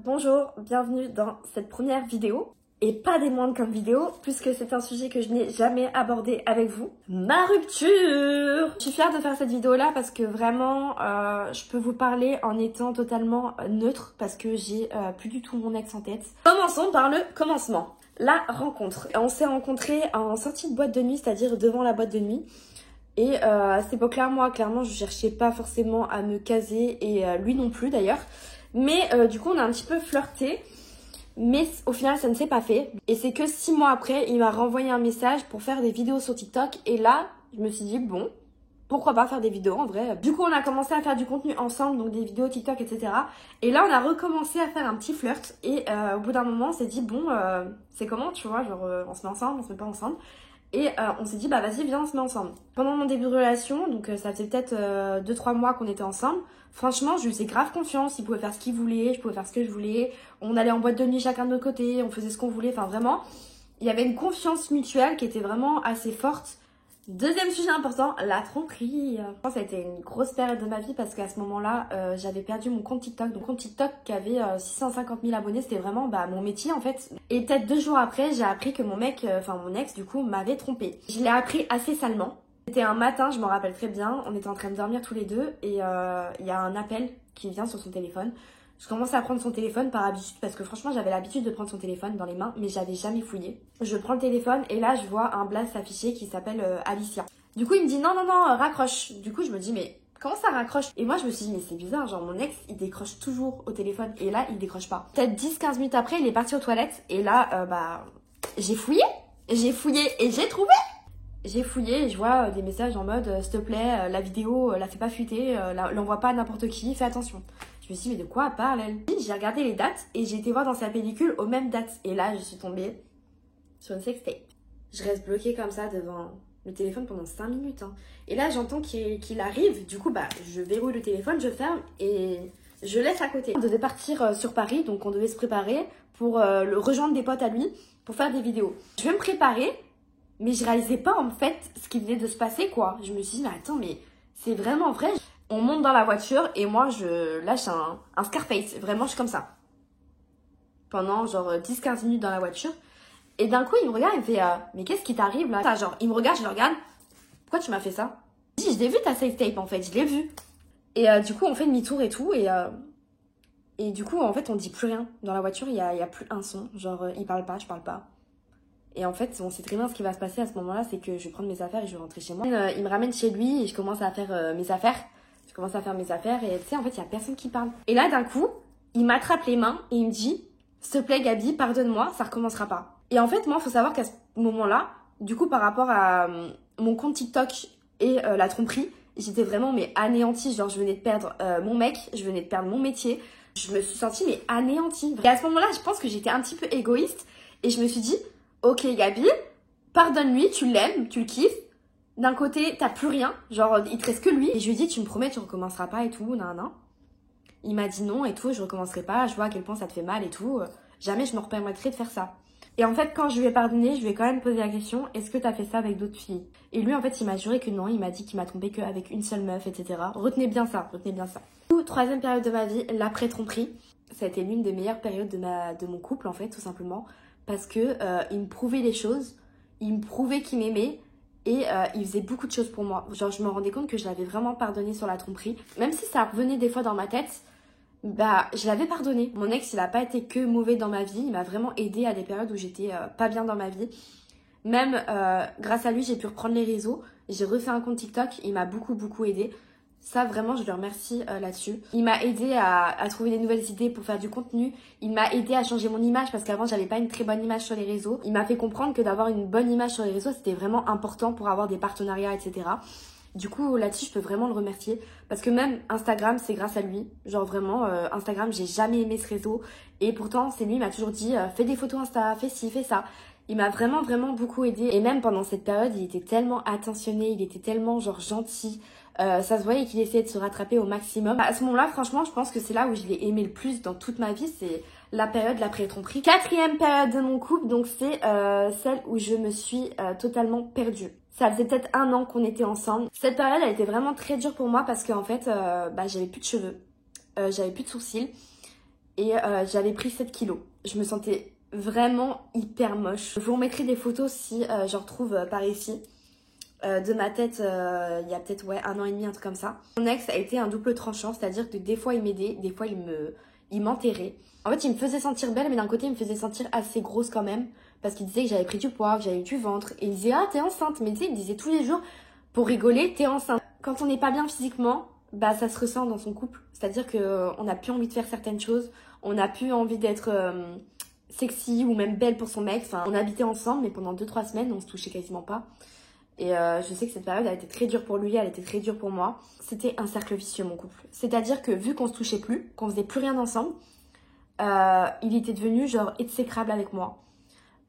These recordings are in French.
bonjour, bienvenue dans cette première vidéo. Et pas des moindres comme vidéo, puisque c'est un sujet que je n'ai jamais abordé avec vous. Ma rupture! Je suis fière de faire cette vidéo-là parce que vraiment, je peux vous parler en étant totalement neutre, parce que j'ai plus du tout mon ex en tête. Commençons par le commencement. La rencontre. On s'est rencontrés en sortie de boîte de nuit, c'est-à-dire devant la boîte de nuit. Et à cette époque-là, moi, clairement, je cherchais pas forcément à me caser, et lui non plus d'ailleurs. Mais du coup, on a un petit peu flirté. Mais au final, ça ne s'est pas fait. Et c'est que 6 mois après, il m'a renvoyé un message pour faire des vidéos sur TikTok. Et là, je me suis dit, bon, pourquoi pas faire des vidéos en vrai. Du coup, on a commencé à faire du contenu ensemble, donc des vidéos TikTok, etc. Et là, on a recommencé à faire un petit flirt. Et au bout d'un moment, on s'est dit, bon, c'est comment, tu vois, genre, on se met ensemble, on se met pas ensemble. Et on s'est dit, bah vas-y, viens, on se met ensemble. Pendant mon début de relation, donc ça faisait peut-être 2-3 mois qu'on était ensemble, franchement, je lui faisais grave confiance, il pouvait faire ce qu'il voulait, je pouvais faire ce que je voulais, on allait en boîte de nuit chacun de notre côté, on faisait ce qu'on voulait, enfin vraiment, il y avait une confiance mutuelle qui était vraiment assez forte. Deuxième sujet important, la tromperie. Je pense que ça a été une grosse période de ma vie parce qu'à ce moment-là, j'avais perdu mon compte TikTok. Donc compte TikTok qui avait 650 000 abonnés, c'était vraiment mon métier en fait. Et peut-être 2 jours après, j'ai appris que mon mec, mon ex du coup, m'avait trompée. Je l'ai appris assez salement. C'était un matin, je m'en rappelle très bien, on était en train de dormir tous les deux et il y a un appel qui vient sur son téléphone. Je commence à prendre son téléphone par habitude parce que franchement j'avais l'habitude de prendre son téléphone dans les mains mais j'avais jamais fouillé. Je prends le téléphone et là je vois un blast affiché qui s'appelle Alicia. Du coup il me dit non raccroche. Du coup je me dis mais comment ça raccroche? Et moi je me suis dit mais c'est bizarre, genre mon ex il décroche toujours au téléphone et là il décroche pas. Peut-être 10-15 minutes après il est parti aux toilettes et là j'ai fouillé et j'ai trouvé. J'ai fouillé et je vois des messages en mode s'il te plaît, la vidéo, la fais pas fuiter, l'envoie pas à n'importe qui, fais attention. Je me suis dit mais de quoi elle parle elle? J'ai regardé les dates et j'ai été voir dans sa pellicule aux mêmes dates. Et là je suis tombée sur une sextape. Je reste bloquée comme ça devant le téléphone pendant 5 minutes. Hein. Et là j'entends qu'il arrive, du coup je verrouille le téléphone, je ferme et je laisse à côté. On devait partir sur Paris, donc on devait se préparer pour le rejoindre des potes à lui pour faire des vidéos. Je vais me préparer. Mais je réalisais pas en fait ce qui venait de se passer quoi. Je me suis dit mais attends mais c'est vraiment vrai. On monte dans la voiture et moi je lâche un Scarface. Vraiment je suis comme ça. Pendant genre 10-15 minutes dans la voiture. Et d'un coup il me regarde et me fait mais qu'est-ce qui t'arrive là? Genre il me regarde, je le regarde. Pourquoi tu m'as fait ça? Je dis je l'ai vu ta sextape en fait, je l'ai vu. Et du coup on fait demi-tour et tout et du coup en fait on dit plus rien. Dans la voiture il y a plus un son. Genre il parle pas, je parle pas. Et en fait, on sait très bien ce qui va se passer à ce moment-là, c'est que je vais prendre mes affaires et je vais rentrer chez moi. Il me ramène chez lui et je commence à faire mes affaires. Je commence à faire mes affaires et tu sais, en fait, il y a personne qui parle. Et là, d'un coup, il m'attrape les mains et il me dit « S'il te plaît, Gabi, pardonne-moi, ça recommencera pas. » Et en fait, moi, il faut savoir qu'à ce moment-là, du coup, par rapport à mon compte TikTok et la tromperie, j'étais vraiment anéantie. Genre, je venais de perdre mon mec, je venais de perdre mon métier. Je me suis sentie anéantie. Et à ce moment-là, je pense que j'étais un petit peu égoïste et je me suis dit ok Gabi, pardonne-lui, tu l'aimes, tu le kiffes. D'un côté, t'as plus rien, genre il te reste que lui. Et je lui ai dit, tu me promets, tu recommenceras pas et tout, nan. Il m'a dit non et tout, je recommencerai pas, je vois à quel point ça te fait mal et tout. Jamais je me permettrai de faire ça. Et en fait, quand je lui ai pardonné, je lui ai quand même posé la question, est-ce que t'as fait ça avec d'autres filles? Et lui, en fait, il m'a juré que non, il m'a dit qu'il m'a trompé qu'avec une seule meuf, etc. Retenez bien ça, retenez bien ça. Troisième période de ma vie, l'après-tromperie. Ça a été l'une des meilleures périodes de mon couple, en fait, tout simplement. Parce que il me prouvait des choses, il me prouvait qu'il m'aimait et il faisait beaucoup de choses pour moi. Genre je me rendais compte que je l'avais vraiment pardonné sur la tromperie. Même si ça revenait des fois dans ma tête, je l'avais pardonné. Mon ex il a pas été que mauvais dans ma vie, il m'a vraiment aidé à des périodes où j'étais pas bien dans ma vie. Même grâce à lui j'ai pu reprendre les réseaux, j'ai refait un compte TikTok, il m'a beaucoup aidé. Ça, vraiment, je le remercie là-dessus. Il m'a aidé à trouver des nouvelles idées pour faire du contenu. Il m'a aidé à changer mon image parce qu'avant, j'avais pas une très bonne image sur les réseaux. Il m'a fait comprendre que d'avoir une bonne image sur les réseaux, c'était vraiment important pour avoir des partenariats, etc. Du coup, là-dessus, je peux vraiment le remercier. Parce que même Instagram, c'est grâce à lui. Genre vraiment, Instagram, j'ai jamais aimé ce réseau. Et pourtant, c'est lui, il m'a toujours dit, fais des photos Insta, fais ci, fais ça. Il m'a vraiment beaucoup aidé. Et même pendant cette période, il était tellement attentionné, il était tellement genre gentil. Ça se voyait qu'il essayait de se rattraper au maximum. À ce moment-là, franchement, je pense que c'est là où je l'ai aimé le plus dans toute ma vie, c'est la période de l'après-tromperie. Quatrième période de mon couple, donc c'est celle où je me suis totalement perdue. Ça faisait peut-être 1 an qu'on était ensemble. Cette période, elle était vraiment très dure pour moi parce qu'en fait, j'avais plus de cheveux, j'avais plus de sourcils. et j'avais pris 7 kilos. Je me sentais vraiment hyper moche. Je vous remettrai des photos si j'en retrouve par ici. De ma tête, il y a peut-être 1 an et demi, un truc comme ça. Mon ex a été un double tranchant, c'est-à-dire que des fois il m'aidait, des fois il m'enterrait. En fait, il me faisait sentir belle, mais d'un côté, il me faisait sentir assez grosse quand même. Parce qu'il disait que j'avais pris du poids, que j'avais eu du ventre. Et il disait, ah, t'es enceinte. Mais tu sais, il disait tous les jours, pour rigoler, t'es enceinte. Quand on n'est pas bien physiquement, bah ça se ressent dans son couple. C'est-à-dire qu'on n'a plus envie de faire certaines choses. On n'a plus envie d'être sexy ou même belle pour son mec. Enfin, on habitait ensemble, mais pendant 2-3 semaines, on se touchait quasiment pas. Et je sais que cette période, elle était très dure pour lui, elle était très dure pour moi. C'était un cercle vicieux, mon couple. C'est-à-dire que vu qu'on se touchait plus, qu'on faisait plus rien ensemble, il était devenu genre exécrable avec moi.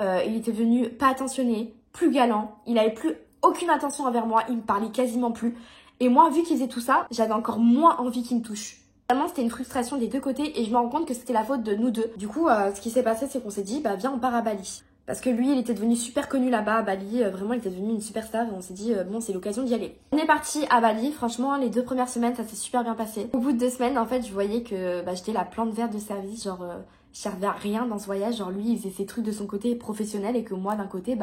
Il était devenu pas attentionné, plus galant. Il avait plus aucune attention envers moi, il me parlait quasiment plus. Et moi, vu qu'il faisait tout ça, j'avais encore moins envie qu'il me touche. Vraiment, c'était une frustration des deux côtés et je me rends compte que c'était la faute de nous deux. Du coup, ce qui s'est passé, c'est qu'on s'est dit, bah viens, on part à Bali. Parce que lui, il était devenu super connu là-bas à Bali. Vraiment, il était devenu une superstar et on s'est dit, bon, c'est l'occasion d'y aller. On est parti à Bali. Franchement, les 2 premières semaines, ça s'est super bien passé. Au bout de 2 semaines, en fait, je voyais que j'étais la plante verte de service. Genre, je servais à rien dans ce voyage. Genre, lui, il faisait ses trucs de son côté professionnel et que moi, d'un côté,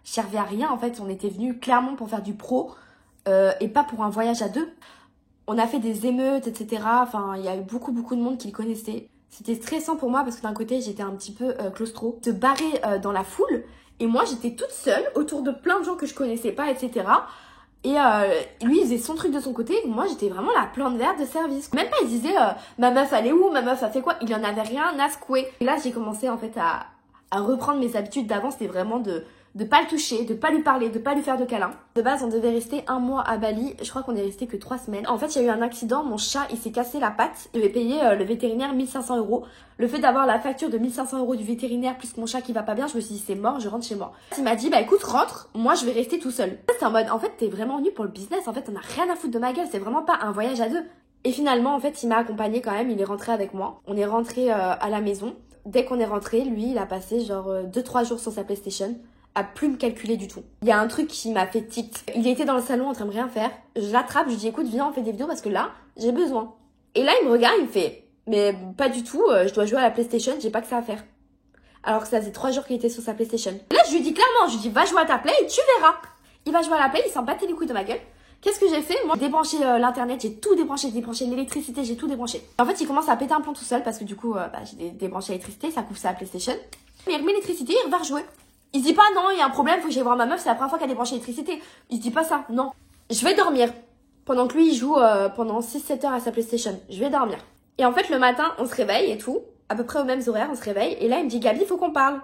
je servais à rien. En fait, on était venus clairement pour faire du pro et pas pour un voyage à 2. On a fait des émeutes, etc. Enfin, il y a eu beaucoup de monde qui le connaissait. C'était stressant pour moi parce que d'un côté, j'étais un petit peu claustro. Se barrer dans la foule. Et moi, j'étais toute seule autour de plein de gens que je connaissais pas, etc. Et lui, il faisait son truc de son côté. Moi, j'étais vraiment la plante verte de service. Même pas, il disait ma meuf, elle est où? Ma meuf, elle fait quoi? Il en avait rien à secouer. Et là, j'ai commencé en fait à reprendre mes habitudes d'avant. C'était vraiment de pas le toucher, de pas lui parler, de pas lui faire de câlins. De base, on devait rester 1 mois à Bali. Je crois qu'on est resté que 3 semaines. En fait, il y a eu un accident. Mon chat, il s'est cassé la patte. Il avait payé le vétérinaire 1500 €. Le fait d'avoir la facture de 1500 € du vétérinaire plus que mon chat qui va pas bien, je me suis dit, c'est mort, je rentre chez moi. Il m'a dit, bah écoute, rentre. Moi, je vais rester tout seul. C'est en mode, en fait, t'es vraiment venu pour le business. En fait, t'en as rien à foutre de ma gueule. C'est vraiment pas un voyage à 2. Et finalement, en fait, il m'a accompagné quand même. Il est rentré avec moi. On est rentré à la maison. Dès qu'on est rentré, lui, il a passé genre 2-3 jours sur sa PlayStation. À plus me calculer du tout. Il y a un truc qui m'a fait tic. Il était dans le salon en train de rien faire. Je l'attrape, je lui dis écoute, viens, on fait des vidéos parce que là, j'ai besoin. Et là, il me regarde, il me fait mais pas du tout, je dois jouer à la PlayStation, j'ai pas que ça à faire. Alors que ça faisait 3 jours qu'il était sur sa PlayStation. Là, je lui dis clairement, je lui dis va jouer à ta Play et tu verras. Il va jouer à la Play, il s'en battait les couilles de ma gueule. Qu'est-ce que j'ai fait? Moi, j'ai débranché l'internet, j'ai tout débranché, l'électricité, j'ai tout débranché. En fait, il commence à péter un plomb tout seul parce que du coup, j'ai débranché l'électricité, ça coupe sa PlayStation. Il remet l'électricité, il va rejouer. Il se dit pas non, il y a un problème, faut que j'aille voir ma meuf, c'est la première fois qu'elle a débranché l'électricité. Il se dit pas ça, non. Je vais dormir. Pendant que lui, il joue pendant 6-7 heures à sa PlayStation. Je vais dormir. Et en fait, le matin, on se réveille et tout. À peu près aux mêmes horaires, on se réveille. Et là, il me dit, Gabi, faut qu'on parle.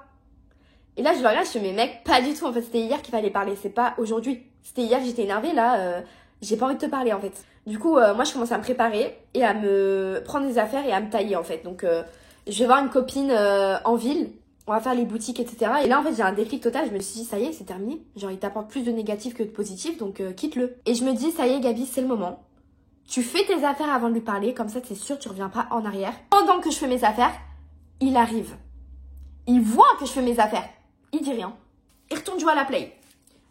Et là, je le regarde, je fais, mais mec, pas du tout. En fait, c'était hier qu'il fallait parler. C'est pas aujourd'hui. C'était hier, j'étais énervée. Là, j'ai pas envie de te parler, en fait. Du coup, moi, je commence à me préparer et à me prendre des affaires et à me tailler, en fait. Donc, je vais voir une copine en ville. On va faire les boutiques, etc. Et là, en fait, j'ai un déclic total. Je me suis dit, ça y est, c'est terminé. Genre, il t'apporte plus de négatif que de positif, donc quitte-le. Et je me dis, ça y est, Gabi, c'est le moment. Tu fais tes affaires avant de lui parler, comme ça, c'est sûr, tu reviens pas en arrière. Pendant que je fais mes affaires, il arrive. Il voit que je fais mes affaires. Il dit rien. Il retourne jouer à la Play.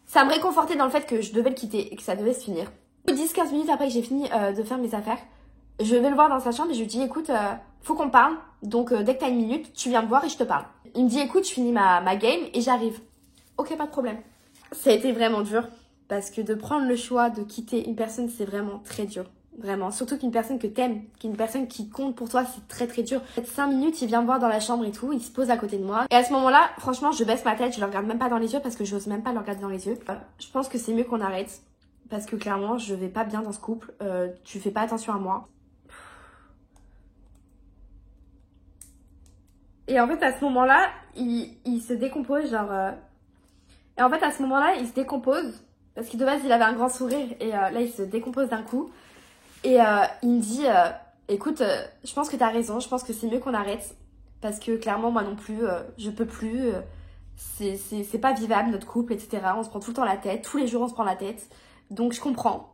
Ça me réconfortait dans le fait que je devais le quitter et que ça devait se finir. 10-15 minutes après que j'ai fini de faire mes affaires, je vais le voir dans sa chambre et je lui dis, écoute, faut qu'on parle. Donc, dès que t'as 1 minute, tu viens me voir et je te parle. Il me dit, écoute, je finis ma game et j'arrive. Ok, pas de problème. Ça a été vraiment dur parce que de prendre le choix de quitter une personne, c'est vraiment très dur. Vraiment. Surtout qu'une personne que t'aimes, qu'une personne qui compte pour toi, c'est très très dur. 5 minutes, il vient me voir dans la chambre et tout, il se pose à côté de moi. Et à ce moment-là, franchement, je baisse ma tête, je le regarde même pas dans les yeux parce que j'ose même pas le regarder dans les yeux. Je pense que c'est mieux qu'on arrête parce que clairement, je vais pas bien dans ce couple. Tu fais pas attention à moi. Et en fait, à ce moment-là, il se décompose, genre... Et en fait, à ce moment-là, il se décompose. Parce que de base, il avait un grand sourire. Et là, il se décompose d'un coup. Et il me dit, écoute, je pense que t'as raison. Je pense que c'est mieux qu'on arrête. Parce que clairement, moi non plus, je peux plus. C'est pas vivable, notre couple, etc. On se prend tout le temps la tête. Tous les jours, on se prend la tête. Donc, je comprends.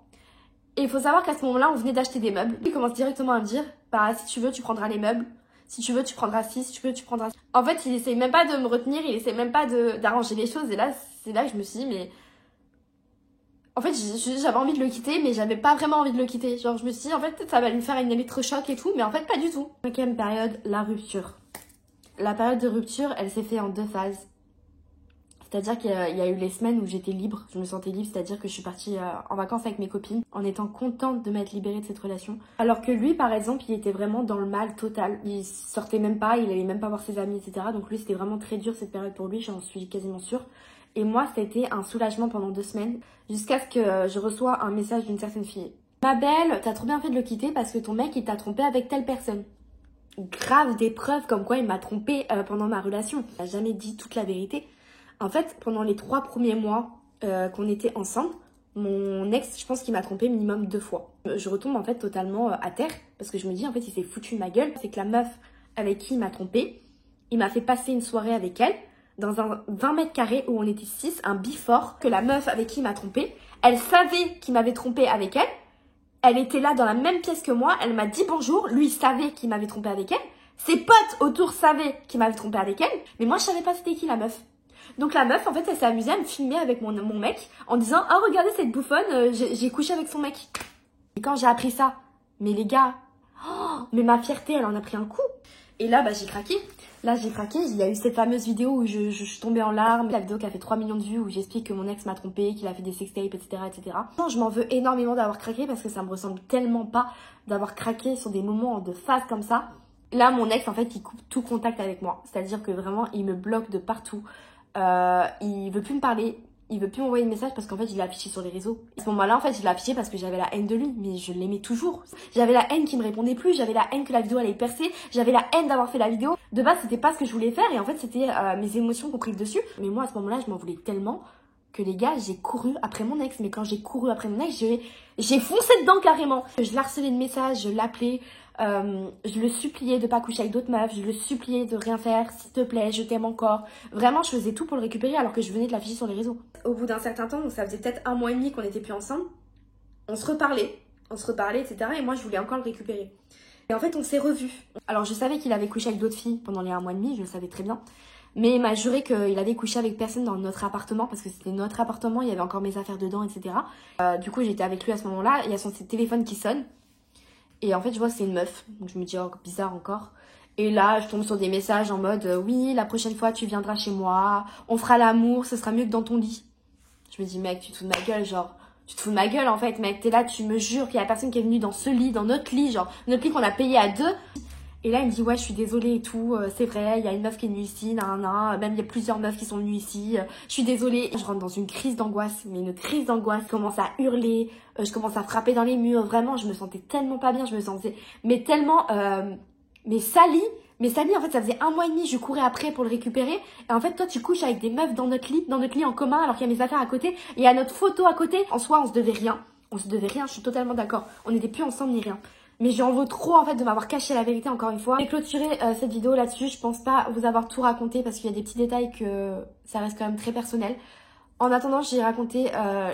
Et il faut savoir qu'à ce moment-là, on venait d'acheter des meubles. Il commence directement à me dire, bah, si tu veux, tu prendras les meubles. Si tu veux, tu prendras ci, si tu veux, tu prendras... En fait, il essaye même pas de me retenir, il essaye même pas d'arranger les choses. Et là, c'est là que je me suis dit, mais... En fait, j'avais envie de le quitter, mais j'avais pas vraiment envie de le quitter. Genre, je me suis dit, en fait, ça va lui faire une électrochoc et tout, mais en fait, pas du tout. Cinquième période, la rupture. La période de rupture, elle s'est faite en 2 phases. C'est-à-dire qu'il y a eu les semaines où j'étais libre, je me sentais libre, c'est-à-dire que je suis partie en vacances avec mes copines en étant contente de m'être libérée de cette relation. Alors que lui, par exemple, il était vraiment dans le mal total. Il sortait même pas, il allait même pas voir ses amis, etc. Donc lui, c'était vraiment très dur cette période pour lui, j'en suis quasiment sûre. Et moi, c'était un soulagement pendant 2 semaines, jusqu'à ce que je reçois un message d'une certaine fille. Ma belle, t'as trop bien fait de le quitter parce que ton mec, il t'a trompé avec telle personne. Grave des preuves comme quoi il m'a trompé pendant ma relation. Il n'a jamais dit toute la vérité. En fait, pendant les 3 premiers mois qu'on était ensemble, mon ex, je pense qu'il m'a trompé minimum 2 fois. Je retombe en fait totalement à terre parce que je me dis en fait il s'est foutu de ma gueule. C'est que la meuf avec qui il m'a trompé, il m'a fait passer une soirée avec elle dans un 20 mètres carrés où on était 6, un bifort, que la meuf avec qui il m'a trompé, elle savait qu'il m'avait trompé avec elle. Elle était là dans la même pièce que moi, elle m'a dit bonjour, lui savait qu'il m'avait trompé avec elle. Ses potes autour savaient qu'il m'avait trompé avec elle, mais moi je savais pas c'était qui la meuf. Donc la meuf, en fait, elle s'est amusée à me filmer avec mon mec en disant « Oh, regardez cette bouffonne, j'ai couché avec son mec. » Et quand j'ai appris ça, mais les gars, oh, mais ma fierté, elle en a pris un coup. Et là, bah, j'ai craqué. Là, j'ai craqué. Il y a eu cette fameuse vidéo où je suis tombée en larmes. La vidéo qui a fait 3 millions de vues où j'explique que mon ex m'a trompée, qu'il a fait des sextapes, etc., etc. Je m'en veux énormément d'avoir craqué parce que ça me ressemble tellement pas d'avoir craqué sur des moments de phase comme ça. Là, mon ex, en fait, il coupe tout contact avec moi. C'est-à-dire que vraiment, il me bloque de partout. Il veut plus me parler. Il veut plus m'envoyer de message parce qu'en fait, il l'a affiché sur les réseaux. À ce moment-là, en fait, je l'ai affiché parce que j'avais la haine de lui, mais je l'aimais toujours. J'avais la haine qu'il me répondait plus, j'avais la haine que la vidéo allait percer, j'avais la haine d'avoir fait la vidéo. De base, c'était pas ce que je voulais faire et en fait, c'était mes émotions qui ont pris le dessus. Mais moi, à ce moment-là, je m'en voulais tellement que les gars, j'ai couru après mon ex. Mais quand j'ai couru après mon ex, j'ai foncé dedans carrément. Je l'harcelais de messages, je l'appelais. Je le suppliais de pas coucher avec d'autres meufs, je le suppliais de rien faire, s'il te plaît, je t'aime encore. Vraiment, je faisais tout pour le récupérer alors que je venais de l'afficher sur les réseaux. Au bout d'un certain temps, donc ça faisait peut-être 1 mois et demi qu'on n'était plus ensemble, on se reparlait, etc. Et moi, je voulais encore le récupérer. Et en fait, on s'est revus. Alors, je savais qu'il avait couché avec d'autres filles pendant les 1 mois et demi, je le savais très bien. Mais il m'a juré qu'il avait couché avec personne dans notre appartement parce que c'était notre appartement, il y avait encore mes affaires dedans, etc. Du coup, j'étais avec lui à ce moment-là, il y a son téléphone qui sonne. Et en fait, je vois que c'est une meuf. Donc je me dis, oh, bizarre encore. Et là, je tombe sur des messages en mode, oui, la prochaine fois, tu viendras chez moi. On fera l'amour, ce sera mieux que dans ton lit. Je me dis, mec, tu te fous de ma gueule, genre. Tu te fous de ma gueule, en fait, mec. T'es là, tu me jures qu'il y a personne qui est venue dans ce lit, dans notre lit, genre. Notre lit qu'on a payé à 2. Et là, il me dit, ouais, je suis désolée et tout. C'est vrai, il y a une meuf qui est venue ici, nan. Même il y a plusieurs meufs qui sont venues ici. Je suis désolée. Je rentre dans une crise d'angoisse, mais une crise d'angoisse. Je commence à hurler. Je commence à frapper dans les murs. Vraiment, je me sentais tellement pas bien. Je me sentais, mais tellement, mais salie. Mais salie, en fait, ça faisait 1 mois et demi. Je courais après pour le récupérer. Et en fait, toi, tu couches avec des meufs dans notre lit en commun, alors qu'il y a mes affaires à côté. Et il y a notre photo à côté. En soi, on se devait rien. On se devait rien. Je suis totalement d'accord. On n'était plus ensemble ni rien. Mais j'en veux trop en fait de m'avoir caché la vérité encore une fois. Je vais clôturer cette vidéo là-dessus. Je pense pas vous avoir tout raconté parce qu'il y a des petits détails que ça reste quand même très personnel. En attendant, j'ai raconté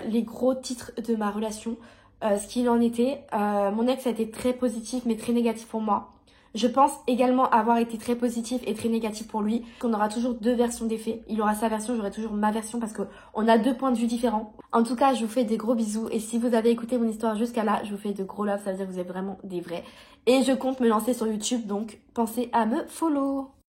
les gros titres de ma relation, ce qu'il en était. Mon ex a été très positif mais très négatif pour moi. Je pense également avoir été très positif et très négatif pour lui. On aura toujours 2 versions des faits. Il aura sa version, j'aurai toujours ma version parce qu'on a 2 points de vue différents. En tout cas, je vous fais des gros bisous. Et si vous avez écouté mon histoire jusqu'à là, je vous fais de gros love. Ça veut dire que vous êtes vraiment des vrais. Et je compte me lancer sur YouTube, donc pensez à me follow.